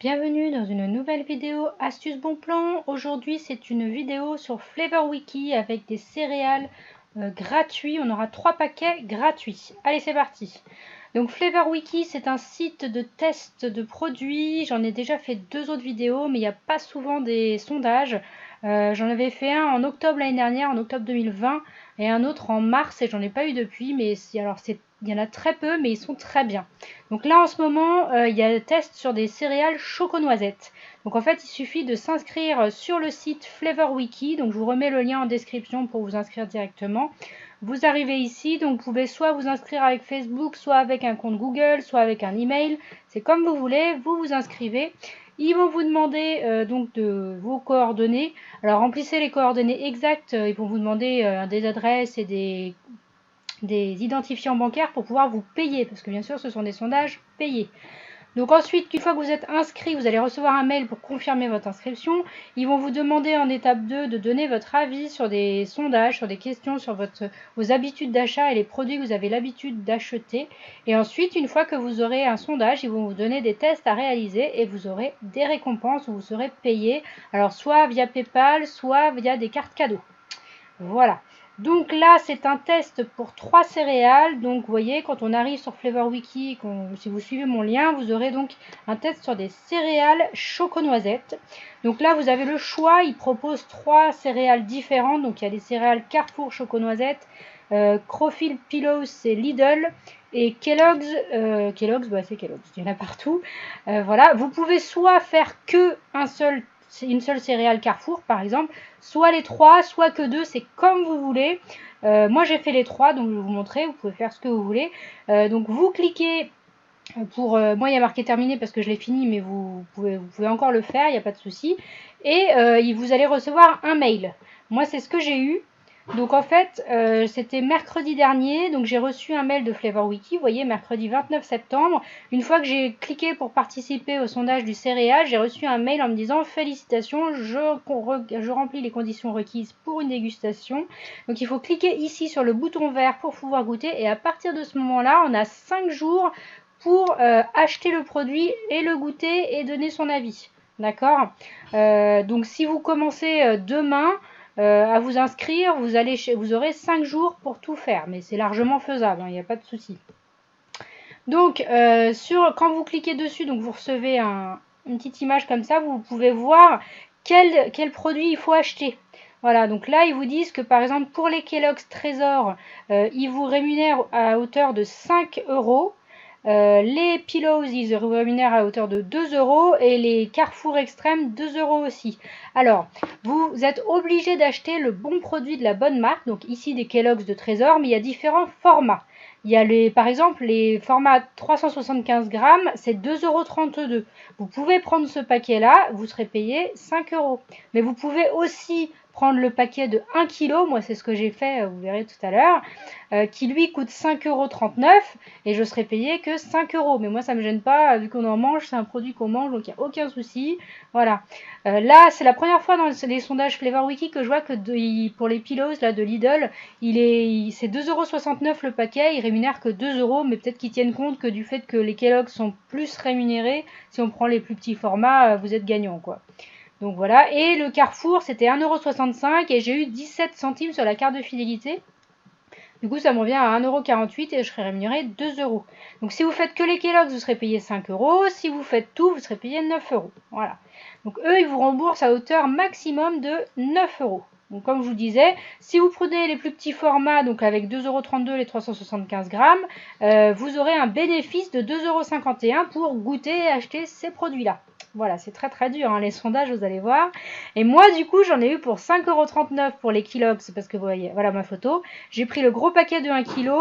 Bienvenue dans une nouvelle vidéo Astuce Bon Plan. Aujourd'hui c'est une vidéo sur Flavor Wiki avec des céréales gratuits. On aura 3 paquets gratuits. Allez, c'est parti. Donc Flavor Wiki, c'est un site de test de produits. J'en ai déjà fait 2 autres vidéos, mais il n'y a pas souvent des sondages. J'en avais fait un en octobre l'année dernière, en octobre 2020, et un autre en mars, et j'en ai pas eu depuis. Mais alors il y en a très peu, mais ils sont très bien. Donc là en ce moment, il y a un test sur des céréales choco-noisettes. Donc en fait, il suffit de s'inscrire sur le site Flavor Wiki. Donc je vous remets le lien en description pour vous inscrire directement. Vous arrivez ici, donc vous pouvez soit vous inscrire avec Facebook, soit avec un compte Google, soit avec un email. C'est comme vous voulez, vous vous inscrivez. Ils vont vous demander donc de vos coordonnées. Alors remplissez les coordonnées exactes. Ils vont vous demander des adresses et des identifiants bancaires pour pouvoir vous payer. Parce que bien sûr, ce sont des sondages payés. Donc ensuite, une fois que vous êtes inscrit, vous allez recevoir un mail pour confirmer votre inscription. Ils vont vous demander en étape 2 de donner votre avis sur des sondages, sur des questions sur vos habitudes d'achat et les produits que vous avez l'habitude d'acheter. Et ensuite, une fois que vous aurez un sondage, ils vont vous donner des tests à réaliser et vous aurez des récompenses où vous serez payé. Alors soit via PayPal, soit via des cartes cadeaux. Voilà. Donc là, c'est un test pour 3 céréales. Donc, vous voyez, quand on arrive sur Flavor Wiki, si vous suivez mon lien, vous aurez donc un test sur des céréales choco-noisettes. Donc là, vous avez le choix. Il propose 3 céréales différentes. Donc, il y a des céréales Carrefour choco-noisettes, Crofil Pillows, c'est Lidl. Et Kellogg's, bah c'est Kellogg's, il y en a partout. Voilà, vous pouvez soit faire que une seule céréale Carrefour par exemple, soit les 3, soit que 2, c'est comme vous voulez. Moi j'ai fait les 3, donc je vais vous montrer, vous pouvez faire ce que vous voulez. Donc vous cliquez pour, moi il y a marqué terminé parce que je l'ai fini, mais vous pouvez encore le faire, il n'y a pas de souci. Et vous allez recevoir un mail. Moi c'est ce que j'ai eu. Donc en fait, c'était mercredi dernier, donc j'ai reçu un mail de Flavor Wiki, vous voyez, mercredi 29 septembre. Une fois que j'ai cliqué pour participer au sondage du céréal, j'ai reçu un mail en me disant « Félicitations, je remplis les conditions requises pour une dégustation ». Donc il faut cliquer ici sur le bouton vert pour pouvoir goûter, et à partir de ce moment-là, on a 5 jours pour acheter le produit et le goûter et donner son avis. D'accord? Donc si vous commencez demain, à vous inscrire, vous aurez 5 jours pour tout faire, mais c'est largement faisable, il n'y a pas de souci. Donc, quand vous cliquez dessus, donc vous recevez une petite image comme ça, vous pouvez voir quel produit il faut acheter. Voilà, donc là, ils vous disent que par exemple, pour les Kellogg's Trésor, ils vous rémunèrent à hauteur de 5 €. Les Pillows, ils rémunèrent à hauteur de 2 € et les Carrefour Extrême 2 € aussi. Alors, vous êtes obligé d'acheter le bon produit de la bonne marque, donc ici des Kellogg's de Trésor, mais il y a différents formats. Il y a par exemple les formats 375 grammes, c'est 2,32 €. Vous pouvez prendre ce paquet-là, vous serez payé 5 €. Mais vous pouvez aussi prendre le paquet de 1 kg, moi c'est ce que j'ai fait, vous verrez tout à l'heure, qui lui coûte 5,39 € et je serai payé que 5 €. Mais moi ça me gêne pas, vu qu'on en mange, c'est un produit qu'on mange, donc il n'y a aucun souci. Voilà. Là, c'est la première fois dans les sondages Flavor Wiki que je vois que pour les Pillows là, de Lidl, c'est 2,69 € le paquet, il rémunère que 2 €, mais peut-être qu'ils tiennent compte que du fait que les Kellogg's sont plus rémunérés, si on prend les plus petits formats, vous êtes gagnant quoi. Donc voilà, et le Carrefour c'était 1,65 € et j'ai eu 17 centimes sur la carte de fidélité. Du coup ça me revient à 1,48 € et je serai rémunéré 2 €. Donc si vous faites que les Kellogg's, vous serez payé 5 €, si vous faites tout, vous serez payé 9 €. Voilà. Donc eux, ils vous remboursent à hauteur maximum de 9 €. Donc comme je vous disais, si vous prenez les plus petits formats, donc avec 2,32 € les 375 grammes, vous aurez un bénéfice de 2,51 € pour goûter et acheter ces produits-là. Voilà, c'est très très dur, hein, les sondages, vous allez voir. Et moi, du coup, j'en ai eu pour 5,39 € pour les Kellogg's, parce que vous voyez, voilà ma photo. J'ai pris le gros paquet de 1 kg.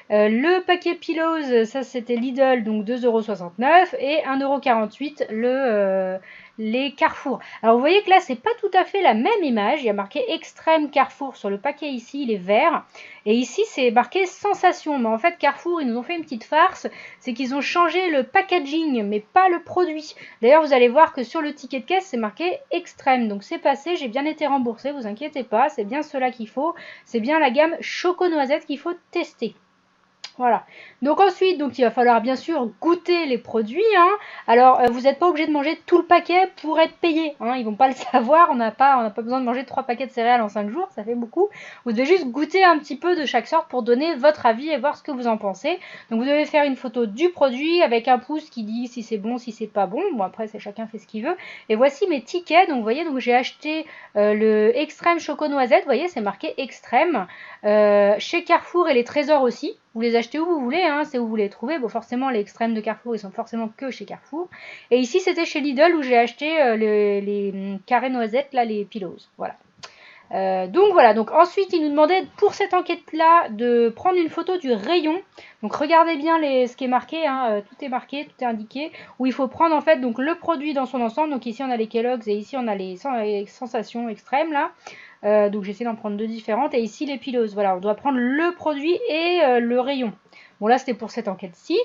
Le paquet Pillows, ça c'était Lidl, donc 2,69 € et 1,48 € les Carrefour. Alors vous voyez que là, c'est pas tout à fait la même image. Il y a marqué Extrême Carrefour sur le paquet ici, il est vert. Et ici, c'est marqué Sensation. Mais en fait, Carrefour, ils nous ont fait une petite farce. C'est qu'ils ont changé le packaging, mais pas le produit. D'ailleurs, vous allez voir que sur le ticket de caisse, c'est marqué Extrême. Donc c'est passé, j'ai bien été remboursé, vous inquiétez pas. C'est bien cela qu'il faut. C'est bien la gamme Choco Noisette qu'il faut tester. Voilà. Donc ensuite, donc il va falloir bien sûr goûter les produits. Hein. Alors vous n'êtes pas obligé de manger tout le paquet pour être payé. Hein. Ils vont pas le savoir. On n'a pas besoin de manger 3 paquets de céréales en 5 jours. Ça fait beaucoup. Vous devez juste goûter un petit peu de chaque sorte pour donner votre avis et voir ce que vous en pensez. Donc vous devez faire une photo du produit avec un pouce qui dit si c'est bon, si c'est pas bon. Bon après c'est chacun fait ce qu'il veut. Et voici mes tickets. Donc vous voyez, donc j'ai acheté le extrême choco noisette. Vous voyez, c'est marqué extrême. Chez Carrefour et les Trésors aussi. Vous les achetez où vous voulez, hein, c'est où vous les trouvez. Bon, forcément, les extrêmes de Carrefour, ils sont forcément que chez Carrefour. Et ici, c'était chez Lidl où j'ai acheté les carrés noisettes, là, les pillows. Voilà. Donc voilà, donc ensuite il nous demandait pour cette enquête-là de prendre une photo du rayon. Donc regardez bien ce qui est marqué, hein, tout est marqué, tout est indiqué, où il faut prendre en fait donc le produit dans son ensemble. Donc ici on a les Kellogg's et ici on a les sensations extrêmes là. Donc j'essaie d'en prendre 2 différentes. Et ici les pillows, voilà, on doit prendre le produit et le rayon. Bon là c'était pour cette enquête-ci.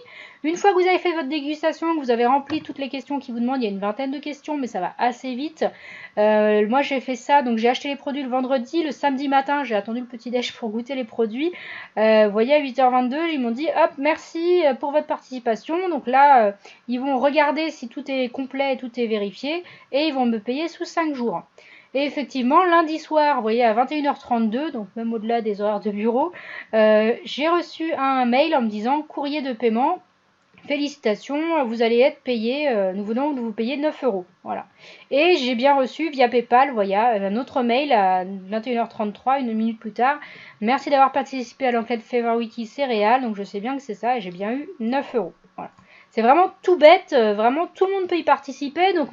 Une fois que vous avez fait votre dégustation, que vous avez rempli toutes les questions qui vous demandent, il y a une vingtaine de questions mais ça va assez vite. Moi j'ai fait ça, donc j'ai acheté les produits le vendredi, le samedi matin j'ai attendu le petit déj pour goûter les produits. Vous voyez à 8h22 ils m'ont dit hop merci pour votre participation. Donc là ils vont regarder si tout est complet et tout est vérifié et ils vont me payer sous 5 jours. Et effectivement, lundi soir, vous voyez, à 21h32, donc même au-delà des horaires de bureau, j'ai reçu un mail en me disant « Courrier de paiement, félicitations, vous allez être payé, nous venons de vous payer 9 €. Voilà. Et j'ai bien reçu via PayPal, voyez, un autre mail à 21h33, une minute plus tard. Merci d'avoir participé à l'enquête Flavor Wiki céréales, donc je sais bien que c'est ça, et j'ai bien eu 9 €. Voilà. C'est vraiment tout bête, vraiment tout le monde peut y participer, donc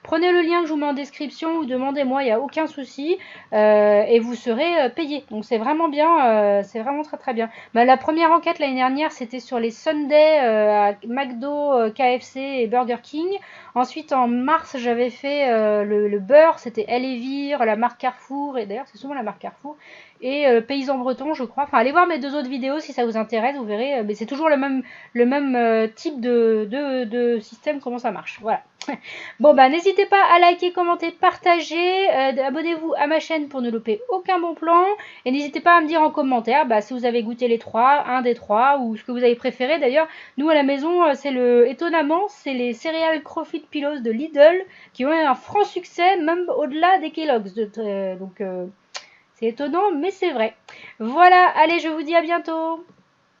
prenez le lien que je vous mets en description ou demandez-moi, il n'y a aucun souci, et vous serez payé. Donc c'est vraiment bien, c'est vraiment très très bien. La première enquête l'année dernière c'était sur les Sundays à McDo, KFC et Burger King. Ensuite en mars j'avais fait le beurre, c'était Elevir, la marque Carrefour, et d'ailleurs c'est souvent la marque Carrefour. Et Paysan Breton je crois, enfin allez voir mes 2 autres vidéos si ça vous intéresse, vous verrez, mais c'est toujours le même type de système, comment ça marche, voilà. Bon n'hésitez pas à liker, commenter, partager, abonnez-vous à ma chaîne pour ne louper aucun bon plan, et n'hésitez pas à me dire en commentaire si vous avez goûté les 3, un des 3, ou ce que vous avez préféré. D'ailleurs nous à la maison étonnamment c'est les céréales Crofit Pillows de Lidl qui ont eu un franc succès même au-delà des Kellogg's, donc c'est étonnant, mais c'est vrai. Voilà, allez, je vous dis à bientôt.